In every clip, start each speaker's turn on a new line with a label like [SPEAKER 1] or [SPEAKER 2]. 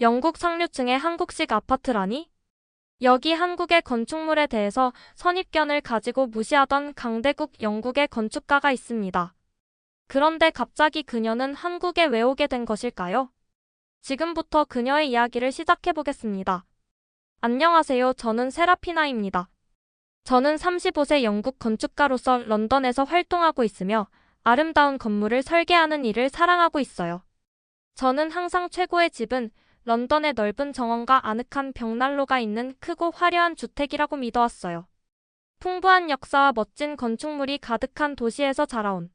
[SPEAKER 1] 영국 상류층의 한국식 아파트라니? 여기 한국의 건축물에 대해서 선입견을 가지고 무시하던 강대국 영국의 건축가가 있습니다. 그런데 갑자기 그녀는 한국에 왜 오게 된 것일까요? 지금부터 그녀의 이야기를 시작해보겠습니다. 안녕하세요. 저는 세라피나입니다. 저는 35세 영국 건축가로서 런던에서 활동하고 있으며 아름다운 건물을 설계하는 일을 사랑하고 있어요. 저는 항상 최고의 집은 런던의 넓은 정원과 아늑한 벽난로가 있는 크고 화려한 주택이라고 믿어왔어요. 풍부한 역사와 멋진 건축물이 가득한 도시에서 자라온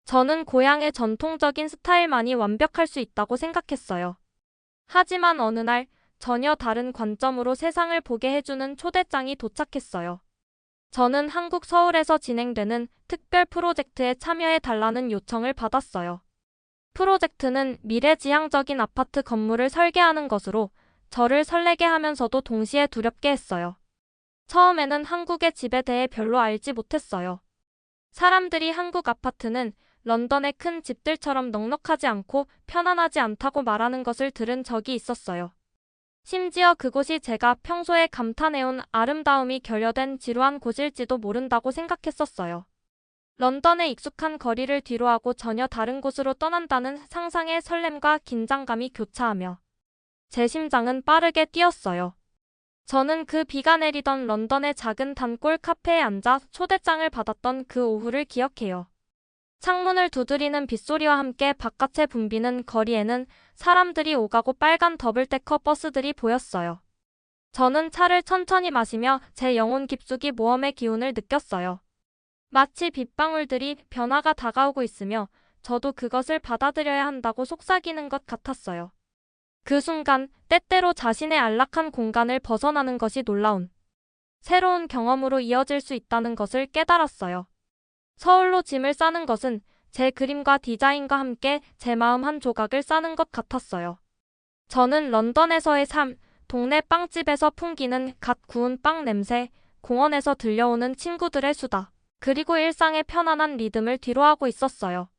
[SPEAKER 1] 저는 고향의 전통적인 스타일만이 완벽할 수 있다고 생각했어요. 하지만 어느 날 전혀 다른 관점으로 세상을 보게 해주는 초대장이 도착했어요. 저는 한국 서울에서 진행되는 특별 프로젝트에 참여해달라는 요청을 받았어요. 프로젝트는 미래지향적인 아파트 건물을 설계하는 것으로 저를 설레게 하면서도 동시에 두렵게 했어요. 처음에는 한국의 집에 대해 별로 알지 못했어요. 사람들이 한국 아파트는 런던의 큰 집들처럼 넉넉하지 않고 편안하지 않다고 말하는 것을 들은 적이 있었어요. 심지어 그곳이 제가 평소에 감탄해온 아름다움이 결여된 지루한 곳일지도 모른다고 생각했었어요. 런던의 익숙한 거리를 뒤로하고 전혀 다른 곳으로 떠난다는 상상의 설렘과 긴장감이 교차하며 제 심장은 빠르게 뛰었어요. 저는 그 비가 내리던 런던의 작은 단골 카페에 앉아 초대장을 받았던 그 오후를 기억해요. 창문을 두드리는 빗소리와 함께 바깥에 붐비는 거리에는 사람들이 오가고 빨간 더블데커 버스들이 보였어요. 저는 차를 천천히 마시며 제 영혼 깊숙이 모험의 기운을 느꼈어요. 마치 빗방울들이 변화가 다가오고 있으며 저도 그것을 받아들여야 한다고 속삭이는 것 같았어요. 그 순간 때때로 자신의 안락한 공간을 벗어나는 것이 놀라운 새로운 경험으로 이어질 수 있다는 것을 깨달았어요. 서울로 짐을 싸는 것은 제 그림과 디자인과 함께 제 마음 한 조각을 싸는 것 같았어요. 저는 런던에서의 삶, 동네 빵집에서 풍기는 갓 구운 빵 냄새, 공원에서 들려오는 친구들의 수다, 그리고 일상의 편안한 리듬을 뒤로하고 있었어요.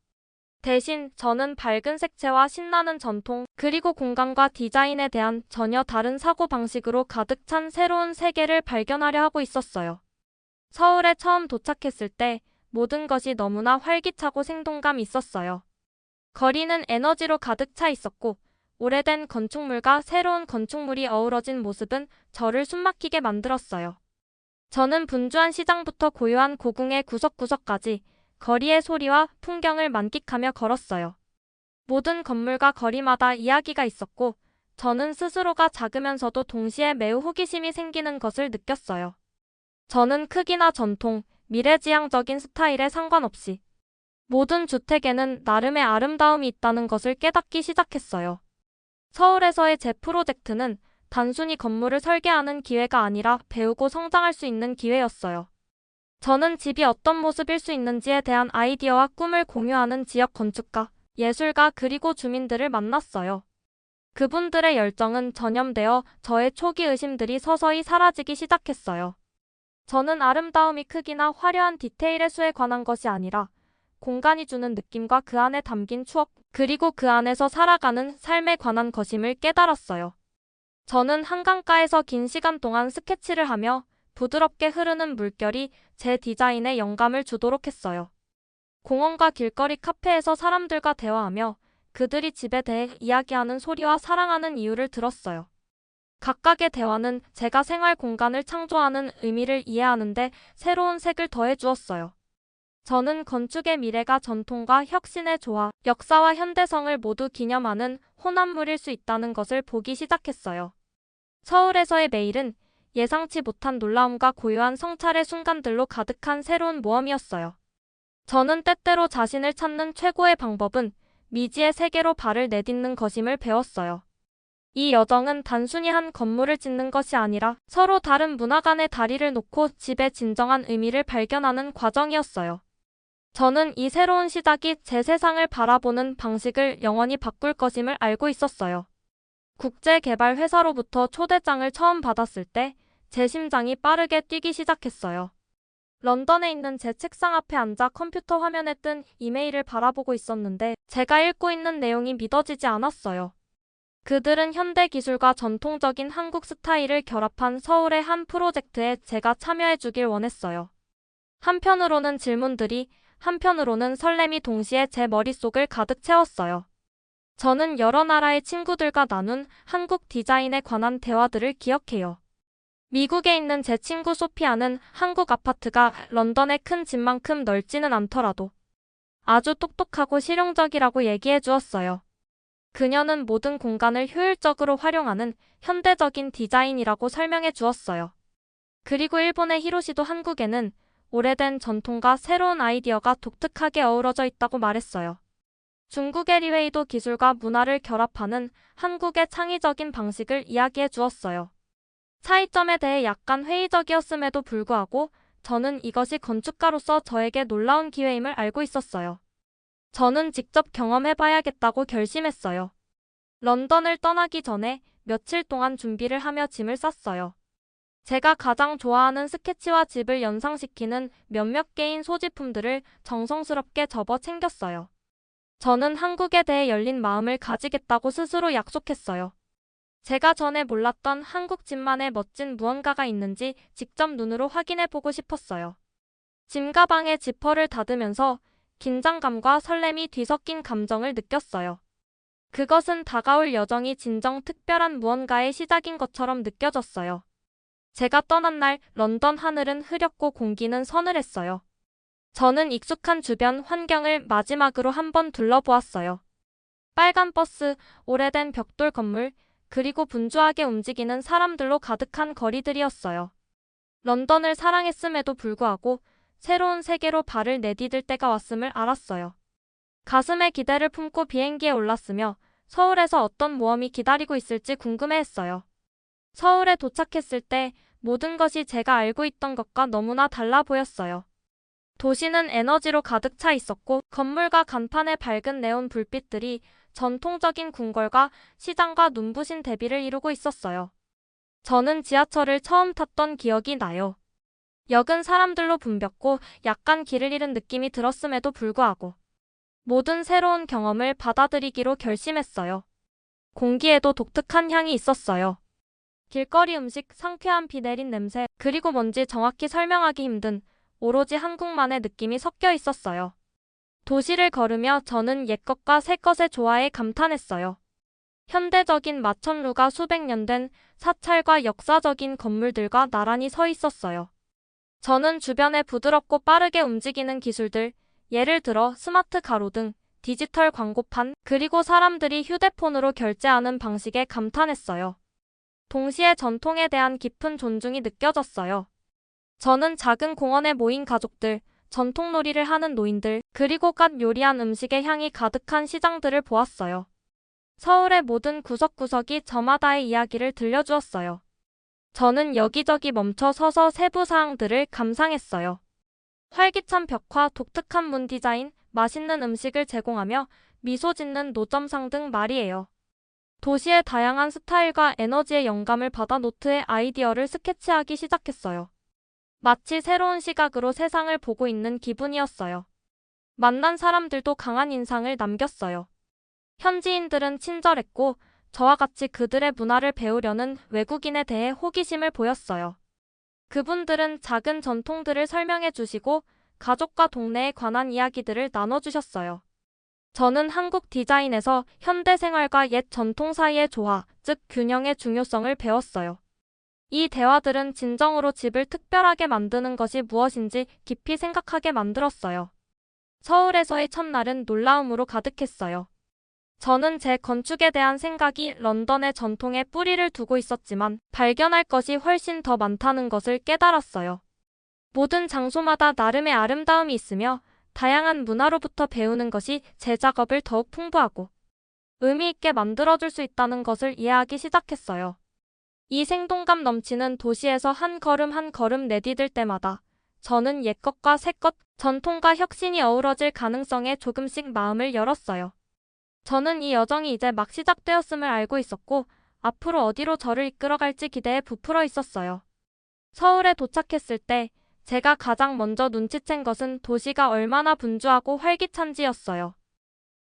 [SPEAKER 1] 대신 저는 밝은 색채와 신나는 전통, 그리고 공간과 디자인에 대한 전혀 다른 사고방식으로 가득 찬 새로운 세계를 발견하려 하고 있었어요. 서울에 처음 도착했을 때 모든 것이 너무나 활기차고 생동감 있었어요. 거리는 에너지로 가득 차 있었고 오래된 건축물과 새로운 건축물이 어우러진 모습은 저를 숨막히게 만들었어요. 저는 분주한 시장부터 고요한 고궁의 구석구석까지 거리의 소리와 풍경을 만끽하며 걸었어요. 모든 건물과 거리마다 이야기가 있었고 저는 스스로가 작으면서도 동시에 매우 호기심이 생기는 것을 느꼈어요. 저는 크기나 전통, 미래지향적인 스타일에 상관없이 모든 주택에는 나름의 아름다움이 있다는 것을 깨닫기 시작했어요. 서울에서의 제 프로젝트는 단순히 건물을 설계하는 기회가 아니라 배우고 성장할 수 있는 기회였어요. 저는 집이 어떤 모습일 수 있는지에 대한 아이디어와 꿈을 공유하는 지역 건축가, 예술가 그리고 주민들을 만났어요. 그분들의 열정은 전염되어 저의 초기 의심들이 서서히 사라지기 시작했어요. 저는 아름다움이 크기나 화려한 디테일의 수에 관한 것이 아니라 공간이 주는 느낌과 그 안에 담긴 추억, 그리고 그 안에서 살아가는 삶에 관한 것임을 깨달았어요. 저는 한강가에서 긴 시간 동안 스케치를 하며 부드럽게 흐르는 물결이 제 디자인에 영감을 주도록 했어요. 공원과 길거리 카페에서 사람들과 대화하며 그들이 집에 대해 이야기하는 소리와 사랑하는 이유를 들었어요. 각각의 대화는 제가 생활 공간을 창조하는 의미를 이해하는데 새로운 색을 더해 주었어요. 저는 건축의 미래가 전통과 혁신의 조화, 역사와 현대성을 모두 기념하는 혼합물일 수 있다는 것을 보기 시작했어요. 서울에서의 매일은 예상치 못한 놀라움과 고요한 성찰의 순간들로 가득한 새로운 모험이었어요. 저는 때때로 자신을 찾는 최고의 방법은 미지의 세계로 발을 내딛는 것임을 배웠어요. 이 여정은 단순히 한 건물을 짓는 것이 아니라 서로 다른 문화 간의 다리를 놓고 집의 진정한 의미를 발견하는 과정이었어요. 저는 이 새로운 시작이 제 세상을 바라보는 방식을 영원히 바꿀 것임을 알고 있었어요. 국제개발회사로부터 초대장을 처음 받았을 때 제 심장이 빠르게 뛰기 시작했어요. 런던에 있는 제 책상 앞에 앉아 컴퓨터 화면에 뜬 이메일을 바라보고 있었는데 제가 읽고 있는 내용이 믿어지지 않았어요. 그들은 현대 기술과 전통적인 한국 스타일을 결합한 서울의 한 프로젝트에 제가 참여해주길 원했어요. 한편으로는 질문들이, 한편으로는 설렘이 동시에 제 머릿속을 가득 채웠어요. 저는 여러 나라의 친구들과 나눈 한국 디자인에 관한 대화들을 기억해요. 미국에 있는 제 친구 소피아는 한국 아파트가 런던의 큰 집만큼 넓지는 않더라도 아주 똑똑하고 실용적이라고 얘기해 주었어요. 그녀는 모든 공간을 효율적으로 활용하는 현대적인 디자인이라고 설명해 주었어요. 그리고 일본의 히로시도 한국에는 오래된 전통과 새로운 아이디어가 독특하게 어우러져 있다고 말했어요. 중국의 리웨이도 기술과 문화를 결합하는 한국의 창의적인 방식을 이야기해 주었어요. 차이점에 대해 약간 회의적이었음에도 불구하고 저는 이것이 건축가로서 저에게 놀라운 기회임을 알고 있었어요. 저는 직접 경험해봐야겠다고 결심했어요. 런던을 떠나기 전에 며칠 동안 준비를 하며 짐을 쌌어요. 제가 가장 좋아하는 스케치와 집을 연상시키는 몇몇 개인 소지품들을 정성스럽게 접어 챙겼어요. 저는 한국에 대해 열린 마음을 가지겠다고 스스로 약속했어요. 제가 전에 몰랐던 한국 집만의 멋진 무언가가 있는지 직접 눈으로 확인해 보고 싶었어요. 짐 가방에 지퍼를 닫으면서 긴장감과 설렘이 뒤섞인 감정을 느꼈어요. 그것은 다가올 여정이 진정 특별한 무언가의 시작인 것처럼 느껴졌어요. 제가 떠난 날 런던 하늘은 흐렸고 공기는 서늘했어요. 저는 익숙한 주변 환경을 마지막으로 한번 둘러보았어요. 빨간 버스, 오래된 벽돌 건물, 그리고 분주하게 움직이는 사람들로 가득한 거리들이었어요. 런던을 사랑했음에도 불구하고 새로운 세계로 발을 내디딜 때가 왔음을 알았어요. 가슴에 기대를 품고 비행기에 올랐으며 서울에서 어떤 모험이 기다리고 있을지 궁금해했어요. 서울에 도착했을 때 모든 것이 제가 알고 있던 것과 너무나 달라 보였어요. 도시는 에너지로 가득 차 있었고 건물과 간판의 밝은 네온 불빛들이 전통적인 궁궐과 시장과 눈부신 대비를 이루고 있었어요. 저는 지하철을 처음 탔던 기억이 나요. 역은 사람들로 붐볐고 약간 길을 잃은 느낌이 들었음에도 불구하고 모든 새로운 경험을 받아들이기로 결심했어요. 공기에도 독특한 향이 있었어요. 길거리 음식, 상쾌한 비 내린 냄새, 그리고 뭔지 정확히 설명하기 힘든 오로지 한국만의 느낌이 섞여 있었어요. 도시를 걸으며 저는 옛것과 새것의 조화에 감탄했어요. 현대적인 마천루가 수백 년 된 사찰과 역사적인 건물들과 나란히 서 있었어요. 저는 주변에 부드럽고 빠르게 움직이는 기술들, 예를 들어 스마트 가로등, 디지털 광고판, 그리고 사람들이 휴대폰으로 결제하는 방식에 감탄했어요. 동시에 전통에 대한 깊은 존중이 느껴졌어요. 저는 작은 공원에 모인 가족들, 전통놀이를 하는 노인들, 그리고 갓 요리한 음식의 향이 가득한 시장들을 보았어요. 서울의 모든 구석구석이 저마다의 이야기를 들려주었어요. 저는 여기저기 멈춰 서서 세부 사항들을 감상했어요. 활기찬 벽화, 독특한 문 디자인, 맛있는 음식을 제공하며 미소 짓는 노점상 등 말이에요. 도시의 다양한 스타일과 에너지의 영감을 받아 노트에 아이디어를 스케치하기 시작했어요. 마치 새로운 시각으로 세상을 보고 있는 기분이었어요. 만난 사람들도 강한 인상을 남겼어요. 현지인들은 친절했고 저와 같이 그들의 문화를 배우려는 외국인에 대해 호기심을 보였어요. 그분들은 작은 전통들을 설명해 주시고 가족과 동네에 관한 이야기들을 나눠주셨어요. 저는 한국 디자인에서 현대 생활과 옛 전통 사이의 조화, 즉 균형의 중요성을 배웠어요. 이 대화들은 진정으로 집을 특별하게 만드는 것이 무엇인지 깊이 생각하게 만들었어요. 서울에서의 첫날은 놀라움으로 가득했어요. 저는 제 건축에 대한 생각이 런던의 전통에 뿌리를 두고 있었지만 발견할 것이 훨씬 더 많다는 것을 깨달았어요. 모든 장소마다 나름의 아름다움이 있으며 다양한 문화로부터 배우는 것이 제 작업을 더욱 풍부하고 의미 있게 만들어줄 수 있다는 것을 이해하기 시작했어요. 이 생동감 넘치는 도시에서 한 걸음 한 걸음 내디딜 때마다 저는 옛것과 새것, 전통과 혁신이 어우러질 가능성에 조금씩 마음을 열었어요. 저는 이 여정이 이제 막 시작되었음을 알고 있었고 앞으로 어디로 저를 이끌어갈지 기대에 부풀어 있었어요. 서울에 도착했을 때 제가 가장 먼저 눈치챈 것은 도시가 얼마나 분주하고 활기찬지였어요.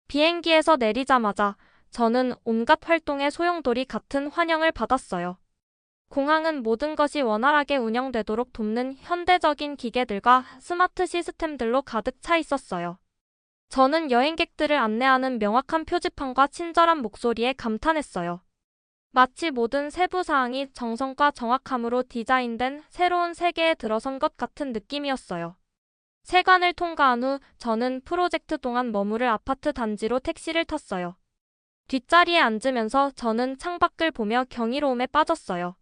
[SPEAKER 1] 비행기에서 내리자마자 저는 온갖 활동의 소용돌이 같은 환영을 받았어요. 공항은 모든 것이 원활하게 운영되도록 돕는 현대적인 기계들과 스마트 시스템들로 가득 차 있었어요. 저는 여행객들을 안내하는 명확한 표지판과 친절한 목소리에 감탄했어요. 마치 모든 세부 사항이 정성과 정확함으로 디자인된 새로운 세계에 들어선 것 같은 느낌이었어요. 세관을 통과한 후 저는 프로젝트 동안 머무를 아파트 단지로 택시를 탔어요. 뒷자리에 앉으면서 저는 창밖을 보며 경이로움에 빠졌어요.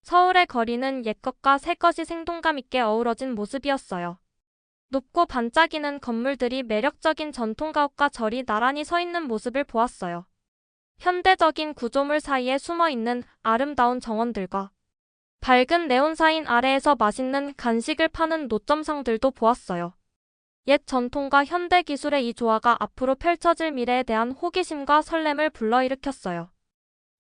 [SPEAKER 1] 서울의 거리는 옛것과 새것이 생동감 있게 어우러진 모습이었어요. 높고 반짝이는 건물들이 매력적인 전통가옥과 절이 나란히 서 있는 모습을 보았어요. 현대적인 구조물 사이에 숨어있는 아름다운 정원들과 밝은 네온사인 아래에서 맛있는 간식을 파는 노점상들도 보았어요. 옛 전통과 현대 기술의 이 조화가 앞으로 펼쳐질 미래에 대한 호기심과 설렘을 불러일으켰어요.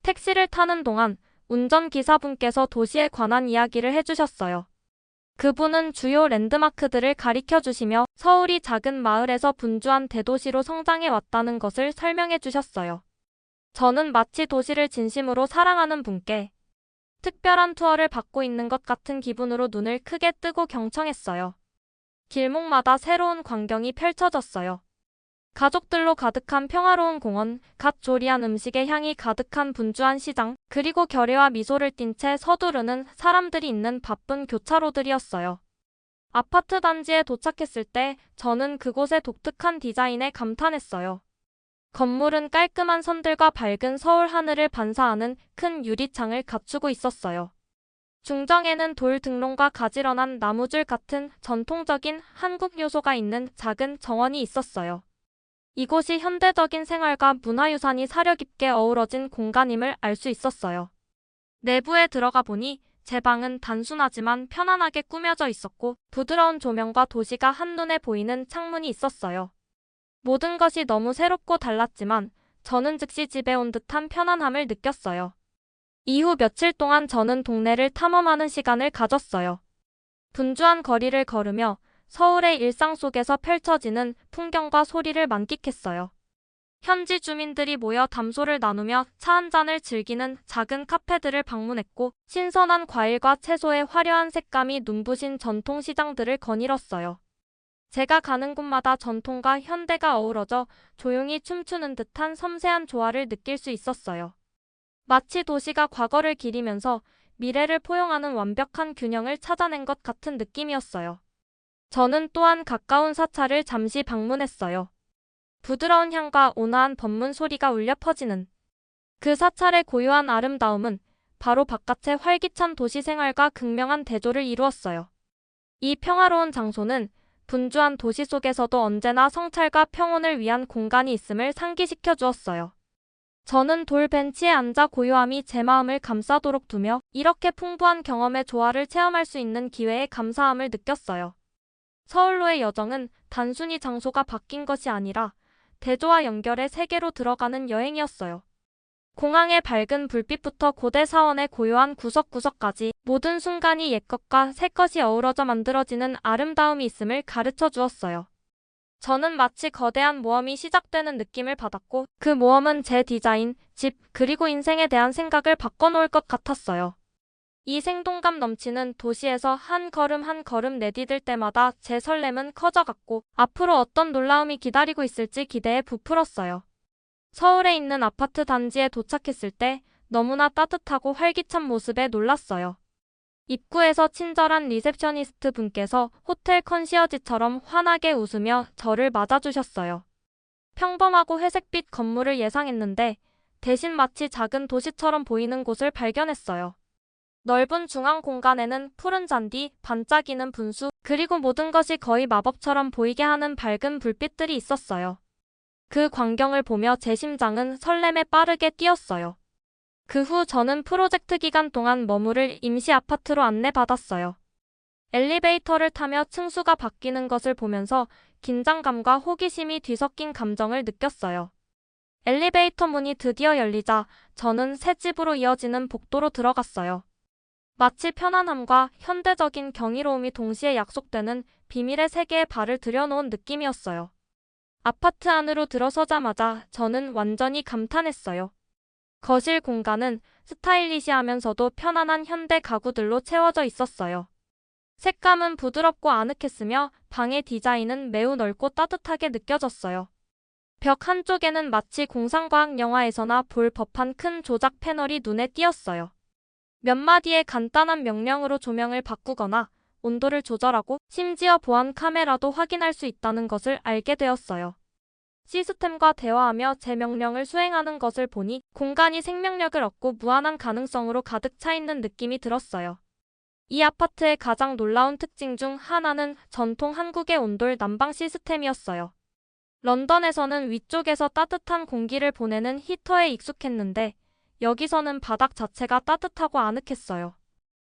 [SPEAKER 1] 택시를 타는 동안 운전기사분께서 도시에 관한 이야기를 해주셨어요. 그분은 주요 랜드마크들을 가리켜 주시며 서울이 작은 마을에서 분주한 대도시로 성장해 왔다는 것을 설명해 주셨어요. 저는 마치 도시를 진심으로 사랑하는 분께 특별한 투어를 받고 있는 것 같은 기분으로 눈을 크게 뜨고 경청했어요. 길목마다 새로운 광경이 펼쳐졌어요. 가족들로 가득한 평화로운 공원, 갓 조리한 음식의 향이 가득한 분주한 시장, 그리고 결의와 미소를 띤 채 서두르는 사람들이 있는 바쁜 교차로들이었어요. 아파트 단지에 도착했을 때 저는 그곳의 독특한 디자인에 감탄했어요. 건물은 깔끔한 선들과 밝은 서울 하늘을 반사하는 큰 유리창을 갖추고 있었어요. 중정에는 돌 등롱과 가지런한 나무줄 같은 전통적인 한국 요소가 있는 작은 정원이 있었어요. 이곳이 현대적인 생활과 문화유산이 사려 깊게 어우러진 공간임을 알 수 있었어요. 내부에 들어가 보니 제 방은 단순하지만 편안하게 꾸며져 있었고 부드러운 조명과 도시가 한눈에 보이는 창문이 있었어요. 모든 것이 너무 새롭고 달랐지만 저는 즉시 집에 온 듯한 편안함을 느꼈어요. 이후 며칠 동안 저는 동네를 탐험하는 시간을 가졌어요. 분주한 거리를 걸으며 서울의 일상 속에서 펼쳐지는 풍경과 소리를 만끽했어요. 현지 주민들이 모여 담소를 나누며 차 한 잔을 즐기는 작은 카페들을 방문했고 신선한 과일과 채소의 화려한 색감이 눈부신 전통시장들을 거닐었어요. 제가 가는 곳마다 전통과 현대가 어우러져 조용히 춤추는 듯한 섬세한 조화를 느낄 수 있었어요. 마치 도시가 과거를 기리면서 미래를 포용하는 완벽한 균형을 찾아낸 것 같은 느낌이었어요. 저는 또한 가까운 사찰을 잠시 방문했어요. 부드러운 향과 온화한 법문 소리가 울려 퍼지는 그 사찰의 고유한 아름다움은 바로 바깥의 활기찬 도시 생활과 극명한 대조를 이루었어요. 이 평화로운 장소는 분주한 도시 속에서도 언제나 성찰과 평온을 위한 공간이 있음을 상기시켜 주었어요. 저는 돌 벤치에 앉아 고요함이 제 마음을 감싸도록 두며 이렇게 풍부한 경험의 조화를 체험할 수 있는 기회에 감사함을 느꼈어요. 서울로의 여정은 단순히 장소가 바뀐 것이 아니라 대조와 연결의 세계로 들어가는 여행이었어요. 공항의 밝은 불빛부터 고대 사원의 고요한 구석구석까지 모든 순간이 옛것과 새것이 어우러져 만들어지는 아름다움이 있음을 가르쳐 주었어요. 저는 마치 거대한 모험이 시작되는 느낌을 받았고 그 모험은 제 디자인, 집, 그리고 인생에 대한 생각을 바꿔놓을 것 같았어요. 이 생동감 넘치는 도시에서 한 걸음 한 걸음 내디딜 때마다 제 설렘은 커져갔고 앞으로 어떤 놀라움이 기다리고 있을지 기대에 부풀었어요. 서울에 있는 아파트 단지에 도착했을 때 너무나 따뜻하고 활기찬 모습에 놀랐어요. 입구에서 친절한 리셉셔니스트 분께서 호텔 컨시어지처럼 환하게 웃으며 저를 맞아주셨어요. 평범하고 회색빛 건물을 예상했는데 대신 마치 작은 도시처럼 보이는 곳을 발견했어요. 넓은 중앙 공간에는 푸른 잔디, 반짝이는 분수, 그리고 모든 것이 거의 마법처럼 보이게 하는 밝은 불빛들이 있었어요. 그 광경을 보며 제 심장은 설렘에 빠르게 뛰었어요. 그 후 저는 프로젝트 기간 동안 머무를 임시 아파트로 안내받았어요. 엘리베이터를 타며 층수가 바뀌는 것을 보면서 긴장감과 호기심이 뒤섞인 감정을 느꼈어요. 엘리베이터 문이 드디어 열리자 저는 새 집으로 이어지는 복도로 들어갔어요. 마치 편안함과 현대적인 경이로움이 동시에 약속되는 비밀의 세계에 발을 들여놓은 느낌이었어요. 아파트 안으로 들어서자마자 저는 완전히 감탄했어요. 거실 공간은 스타일리시하면서도 편안한 현대 가구들로 채워져 있었어요. 색감은 부드럽고 아늑했으며 방의 디자인은 매우 넓고 따뜻하게 느껴졌어요. 벽 한쪽에는 마치 공상과학 영화에서나 볼 법한 큰 조작 패널이 눈에 띄었어요. 몇 마디의 간단한 명령으로 조명을 바꾸거나 온도를 조절하고 심지어 보안 카메라도 확인할 수 있다는 것을 알게 되었어요. 시스템과 대화하며 제 명령을 수행하는 것을 보니 공간이 생명력을 얻고 무한한 가능성으로 가득 차 있는 느낌이 들었어요. 이 아파트의 가장 놀라운 특징 중 하나는 전통 한국의 온돌 난방 시스템이었어요. 런던에서는 위쪽에서 따뜻한 공기를 보내는 히터에 익숙했는데 여기서는 바닥 자체가 따뜻하고 아늑했어요.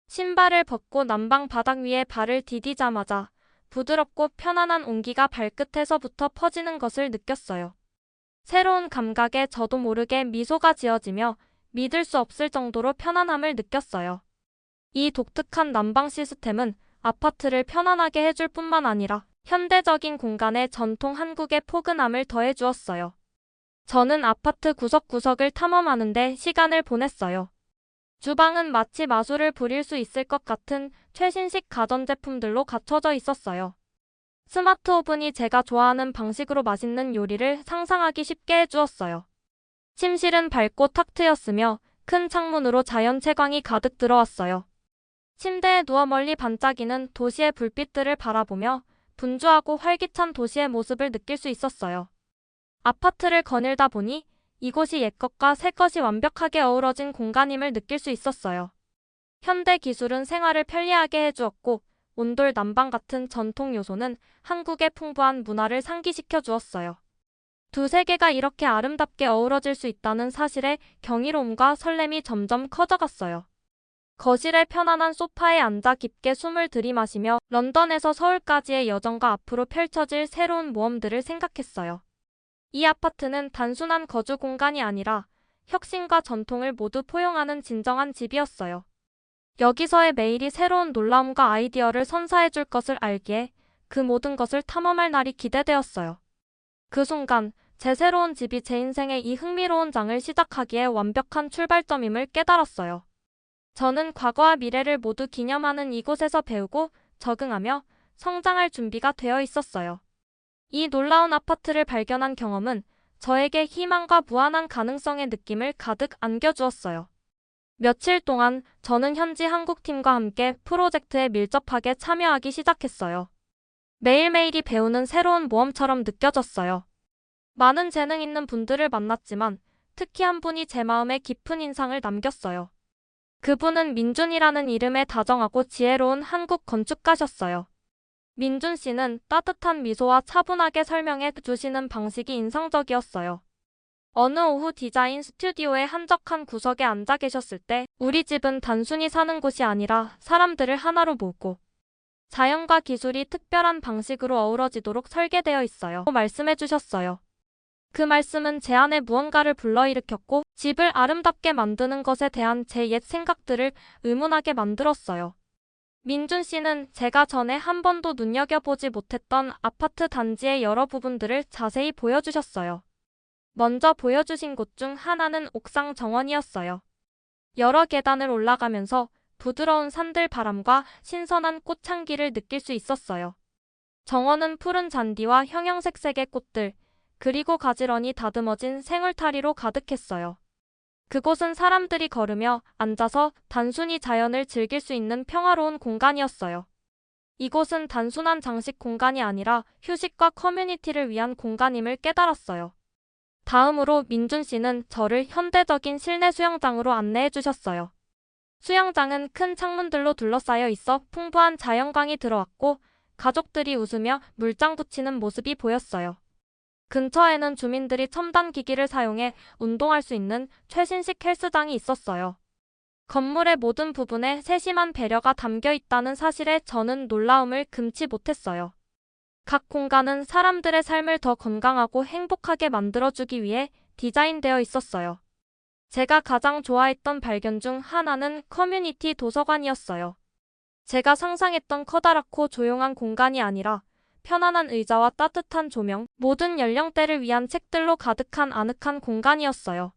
[SPEAKER 1] 신발을 벗고 난방 바닥 위에 발을 디디자마자 부드럽고 편안한 온기가 발끝에서부터 퍼지는 것을 느꼈어요. 새로운 감각에 저도 모르게 미소가 지어지며 믿을 수 없을 정도로 편안함을 느꼈어요. 이 독특한 난방 시스템은 아파트를 편안하게 해줄 뿐만 아니라 현대적인 공간에 전통 한국의 포근함을 더해 주었어요. 저는 아파트 구석구석을 탐험하는데 시간을 보냈어요. 주방은 마치 마술을 부릴 수 있을 것 같은 최신식 가전제품들로 갖춰져 있었어요. 스마트 오븐이 제가 좋아하는 방식으로 맛있는 요리를 상상하기 쉽게 해주었어요. 침실은 밝고 탁 트였으며 큰 창문으로 자연 채광이 가득 들어왔어요. 침대에 누워 멀리 반짝이는 도시의 불빛들을 바라보며 분주하고 활기찬 도시의 모습을 느낄 수 있었어요. 아파트를 거닐다 보니 이곳이 옛것과 새것이 완벽하게 어우러진 공간임을 느낄 수 있었어요. 현대 기술은 생활을 편리하게 해주었고 온돌 난방 같은 전통 요소는 한국의 풍부한 문화를 상기시켜 주었어요. 두 세계가 이렇게 아름답게 어우러질 수 있다는 사실에 경이로움과 설렘이 점점 커져갔어요. 거실의 편안한 소파에 앉아 깊게 숨을 들이마시며 런던에서 서울까지의 여정과 앞으로 펼쳐질 새로운 모험들을 생각했어요. 이 아파트는 단순한 거주 공간이 아니라 혁신과 전통을 모두 포용하는 진정한 집이었어요. 여기서의 매일이 새로운 놀라움과 아이디어를 선사해 줄 것을 알기에 그 모든 것을 탐험할 날이 기대되었어요. 그 순간 제 새로운 집이 제 인생의 이 흥미로운 장을 시작하기에 완벽한 출발점임을 깨달았어요. 저는 과거와 미래를 모두 기념하는 이곳에서 배우고 적응하며 성장할 준비가 되어 있었어요. 이 놀라운 아파트를 발견한 경험은 저에게 희망과 무한한 가능성의 느낌을 가득 안겨주었어요. 며칠 동안 저는 현지 한국팀과 함께 프로젝트에 밀접하게 참여하기 시작했어요. 매일매일이 배우는 새로운 모험처럼 느껴졌어요. 많은 재능 있는 분들을 만났지만 특히 한 분이 제 마음에 깊은 인상을 남겼어요. 그분은 민준이라는 이름의 다정하고 지혜로운 한국 건축가셨어요. 민준 씨는 따뜻한 미소와 차분하게 설명해 주시는 방식이 인상적이었어요. 어느 오후 디자인 스튜디오의 한적한 구석에 앉아 계셨을 때 우리 집은 단순히 사는 곳이 아니라 사람들을 하나로 모으고 자연과 기술이 특별한 방식으로 어우러지도록 설계되어 있어요. 말씀해 주셨어요. 그 말씀은 제 안에 무언가를 불러일으켰고 집을 아름답게 만드는 것에 대한 제 옛 생각들을 의문하게 만들었어요. 민준 씨는 제가 전에 한 번도 눈여겨보지 못했던 아파트 단지의 여러 부분들을 자세히 보여주셨어요. 먼저 보여주신 곳 중 하나는 옥상 정원이었어요. 여러 계단을 올라가면서 부드러운 산들 바람과 신선한 꽃향기를 느낄 수 있었어요. 정원은 푸른 잔디와 형형색색의 꽃들, 그리고 가지런히 다듬어진 생울타리로 가득했어요. 그곳은 사람들이 걸으며 앉아서 단순히 자연을 즐길 수 있는 평화로운 공간이었어요. 이곳은 단순한 장식 공간이 아니라 휴식과 커뮤니티를 위한 공간임을 깨달았어요. 다음으로 민준 씨는 저를 현대적인 실내 수영장으로 안내해 주셨어요. 수영장은 큰 창문들로 둘러싸여 있어 풍부한 자연광이 들어왔고 가족들이 웃으며 물장 붙이는 모습이 보였어요. 근처에는 주민들이 첨단 기기를 사용해 운동할 수 있는 최신식 헬스장이 있었어요. 건물의 모든 부분에 세심한 배려가 담겨 있다는 사실에 저는 놀라움을 금치 못했어요. 각 공간은 사람들의 삶을 더 건강하고 행복하게 만들어주기 위해 디자인되어 있었어요. 제가 가장 좋아했던 발견 중 하나는 커뮤니티 도서관이었어요. 제가 상상했던 커다랗고 조용한 공간이 아니라 편안한 의자와 따뜻한 조명, 모든 연령대를 위한 책들로 가득한 아늑한 공간이었어요.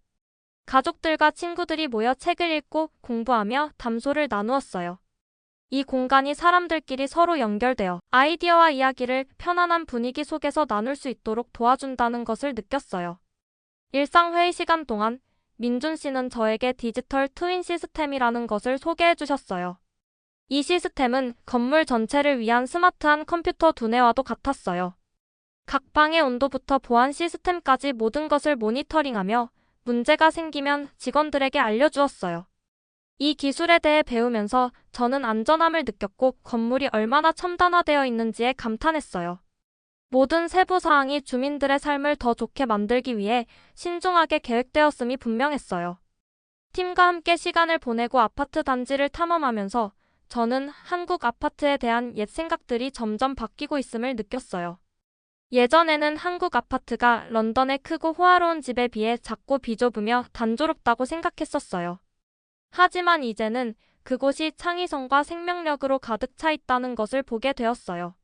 [SPEAKER 1] 가족들과 친구들이 모여 책을 읽고 공부하며 담소를 나누었어요. 이 공간이 사람들끼리 서로 연결되어 아이디어와 이야기를 편안한 분위기 속에서 나눌 수 있도록 도와준다는 것을 느꼈어요. 일상 회의 시간 동안 민준 씨는 저에게 디지털 트윈 시스템이라는 것을 소개해 주셨어요. 이 시스템은 건물 전체를 위한 스마트한 컴퓨터 두뇌와도 같았어요. 각 방의 온도부터 보안 시스템까지 모든 것을 모니터링하며 문제가 생기면 직원들에게 알려주었어요. 이 기술에 대해 배우면서 저는 안전함을 느꼈고 건물이 얼마나 첨단화되어 있는지에 감탄했어요. 모든 세부 사항이 주민들의 삶을 더 좋게 만들기 위해 신중하게 계획되었음이 분명했어요. 팀과 함께 시간을 보내고 아파트 단지를 탐험하면서 저는 한국 아파트에 대한 옛 생각들이 점점 바뀌고 있음을 느꼈어요. 예전에는 한국 아파트가 런던의 크고 호화로운 집에 비해 작고 비좁으며 단조롭다고 생각했었어요. 하지만 이제는 그곳이 창의성과 생명력으로 가득 차 있다는 것을 보게 되었어요.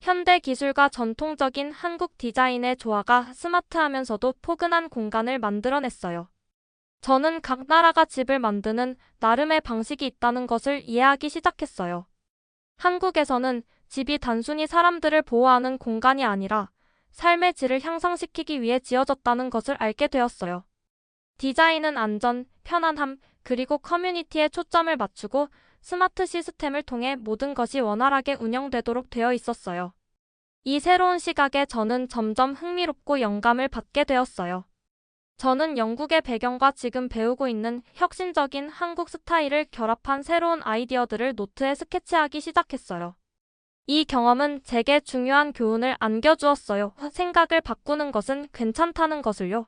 [SPEAKER 1] 현대 기술과 전통적인 한국 디자인의 조화가 스마트하면서도 포근한 공간을 만들어냈어요. 저는 각 나라가 집을 만드는 나름의 방식이 있다는 것을 이해하기 시작했어요. 한국에서는 집이 단순히 사람들을 보호하는 공간이 아니라 삶의 질을 향상시키기 위해 지어졌다는 것을 알게 되었어요. 디자인은 안전, 편안함, 그리고 커뮤니티에 초점을 맞추고 스마트 시스템을 통해 모든 것이 원활하게 운영되도록 되어 있었어요. 이 새로운 시각에 저는 점점 흥미롭고 영감을 받게 되었어요. 저는 영국의 배경과 지금 배우고 있는 혁신적인 한국 스타일을 결합한 새로운 아이디어들을 노트에 스케치하기 시작했어요. 이 경험은 제게 중요한 교훈을 안겨주었어요. 생각을 바꾸는 것은 괜찮다는 것을요.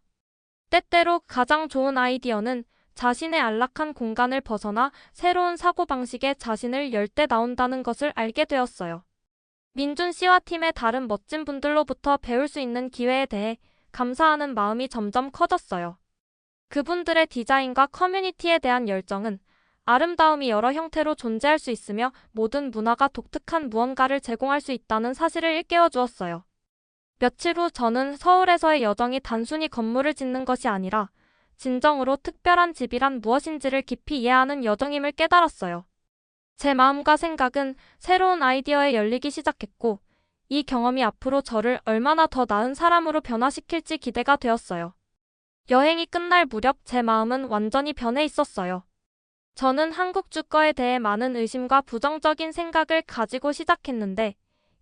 [SPEAKER 1] 때때로 가장 좋은 아이디어는 자신의 안락한 공간을 벗어나 새로운 사고방식에 자신을 열 때 나온다는 것을 알게 되었어요. 민준 씨와 팀의 다른 멋진 분들로부터 배울 수 있는 기회에 대해 감사하는 마음이 점점 커졌어요. 그분들의 디자인과 커뮤니티에 대한 열정은 아름다움이 여러 형태로 존재할 수 있으며 모든 문화가 독특한 무언가를 제공할 수 있다는 사실을 일깨워 주었어요. 며칠 후 저는 서울에서의 여정이 단순히 건물을 짓는 것이 아니라 진정으로 특별한 집이란 무엇인지를 깊이 이해하는 여정임을 깨달았어요. 제 마음과 생각은 새로운 아이디어에 열리기 시작했고 이 경험이 앞으로 저를 얼마나 더 나은 사람으로 변화시킬지 기대가 되었어요. 여행이 끝날 무렵 제 마음은 완전히 변해 있었어요. 저는 한국 주거에 대해 많은 의심과 부정적인 생각을 가지고 시작했는데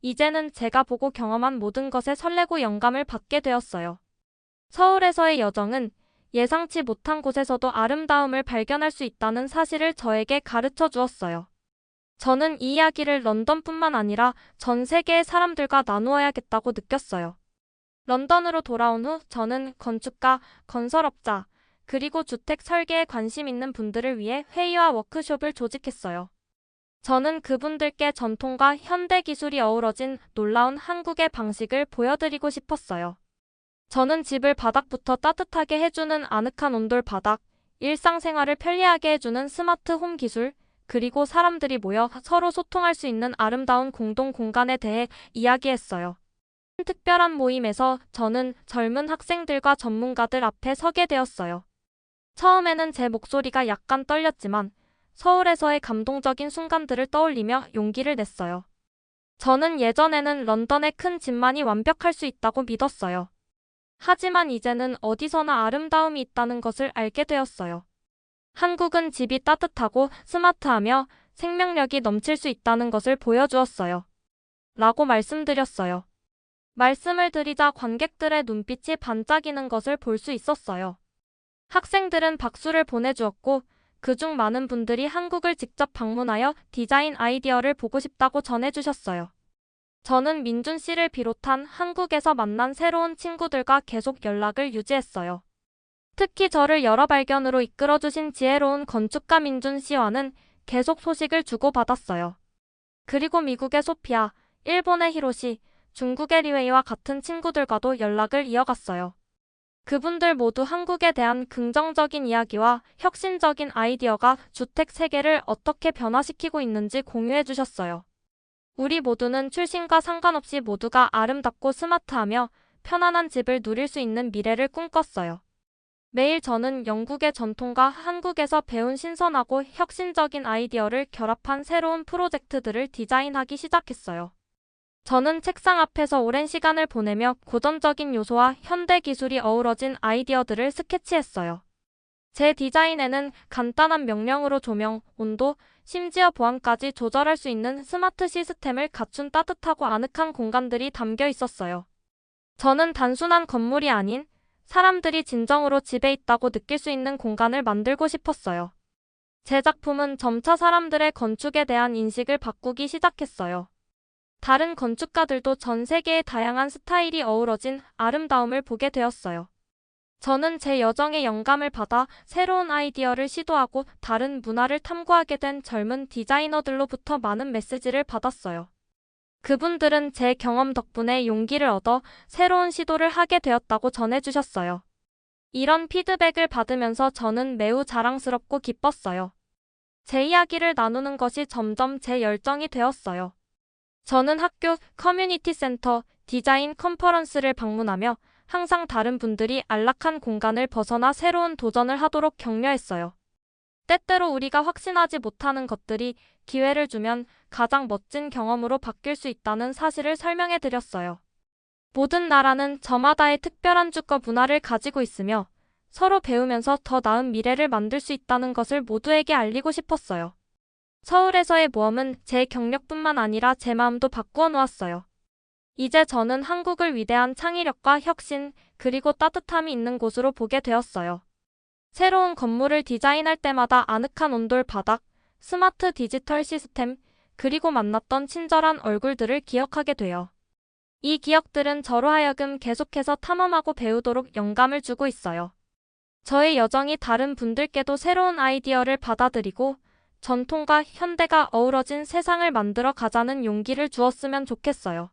[SPEAKER 1] 이제는 제가 보고 경험한 모든 것에 설레고 영감을 받게 되었어요. 서울에서의 여정은 예상치 못한 곳에서도 아름다움을 발견할 수 있다는 사실을 저에게 가르쳐 주었어요. 저는 이 이야기를 런던뿐만 아니라 전 세계의 사람들과 나누어야겠다고 느꼈어요. 런던으로 돌아온 후 저는 건축가, 건설업자, 그리고 주택 설계에 관심 있는 분들을 위해 회의와 워크숍을 조직했어요. 저는 그분들께 전통과 현대 기술이 어우러진 놀라운 한국의 방식을 보여드리고 싶었어요. 저는 집을 바닥부터 따뜻하게 해주는 아늑한 온돌 바닥, 일상생활을 편리하게 해주는 스마트 홈 기술, 그리고 사람들이 모여 서로 소통할 수 있는 아름다운 공동 공간에 대해 이야기했어요. 특별한 모임에서 저는 젊은 학생들과 전문가들 앞에 서게 되었어요. 처음에는 제 목소리가 약간 떨렸지만 서울에서의 감동적인 순간들을 떠올리며 용기를 냈어요. 저는 예전에는 런던의 큰 집만이 완벽할 수 있다고 믿었어요. 하지만 이제는 어디서나 아름다움이 있다는 것을 알게 되었어요. 한국은 집이 따뜻하고 스마트하며 생명력이 넘칠 수 있다는 것을 보여주었어요. 라고 말씀드렸어요. 말씀을 드리자 관객들의 눈빛이 반짝이는 것을 볼 수 있었어요. 학생들은 박수를 보내주었고 그중 많은 분들이 한국을 직접 방문하여 디자인 아이디어를 보고 싶다고 전해주셨어요. 저는 민준 씨를 비롯한 한국에서 만난 새로운 친구들과 계속 연락을 유지했어요. 특히 저를 여러 발견으로 이끌어주신 지혜로운 건축가 민준 씨와는 계속 소식을 주고받았어요. 그리고 미국의 소피아, 일본의 히로시, 중국의 리웨이와 같은 친구들과도 연락을 이어갔어요. 그분들 모두 한국에 대한 긍정적인 이야기와 혁신적인 아이디어가 주택 세계를 어떻게 변화시키고 있는지 공유해 주셨어요. 우리 모두는 출신과 상관없이 모두가 아름답고 스마트하며 편안한 집을 누릴 수 있는 미래를 꿈꿨어요. 매일 저는 영국의 전통과 한국에서 배운 신선하고 혁신적인 아이디어를 결합한 새로운 프로젝트들을 디자인하기 시작했어요. 저는 책상 앞에서 오랜 시간을 보내며 고전적인 요소와 현대 기술이 어우러진 아이디어들을 스케치했어요. 제 디자인에는 간단한 명령으로 조명, 온도, 심지어 보안까지 조절할 수 있는 스마트 시스템을 갖춘 따뜻하고 아늑한 공간들이 담겨 있었어요. 저는 단순한 건물이 아닌 사람들이 진정으로 집에 있다고 느낄 수 있는 공간을 만들고 싶었어요. 제 작품은 점차 사람들의 건축에 대한 인식을 바꾸기 시작했어요. 다른 건축가들도 전 세계의 다양한 스타일이 어우러진 아름다움을 보게 되었어요. 저는 제 여정의 영감을 받아 새로운 아이디어를 시도하고 다른 문화를 탐구하게 된 젊은 디자이너들로부터 많은 메시지를 받았어요. 그분들은 제 경험 덕분에 용기를 얻어 새로운 시도를 하게 되었다고 전해주셨어요. 이런 피드백을 받으면서 저는 매우 자랑스럽고 기뻤어요. 제 이야기를 나누는 것이 점점 제 열정이 되었어요. 저는 학교, 커뮤니티 센터, 디자인 컨퍼런스를 방문하며 항상 다른 분들이 안락한 공간을 벗어나 새로운 도전을 하도록 격려했어요. 때때로 우리가 확신하지 못하는 것들이 기회를 주면 가장 멋진 경험으로 바뀔 수 있다는 사실을 설명해 드렸어요. 모든 나라는 저마다의 특별한 주거 문화를 가지고 있으며 서로 배우면서 더 나은 미래를 만들 수 있다는 것을 모두에게 알리고 싶었어요. 서울에서의 모험은 제 경력뿐만 아니라 제 마음도 바꾸어 놓았어요. 이제 저는 한국을 위대한 창의력과 혁신, 그리고 따뜻함이 있는 곳으로 보게 되었어요. 새로운 건물을 디자인할 때마다 아늑한 온돌 바닥, 스마트 디지털 시스템, 그리고 만났던 친절한 얼굴들을 기억하게 돼요. 이 기억들은 저로 하여금 계속해서 탐험하고 배우도록 영감을 주고 있어요. 저의 여정이 다른 분들께도 새로운 아이디어를 받아들이고 전통과 현대가 어우러진 세상을 만들어 가자는 용기를 주었으면 좋겠어요.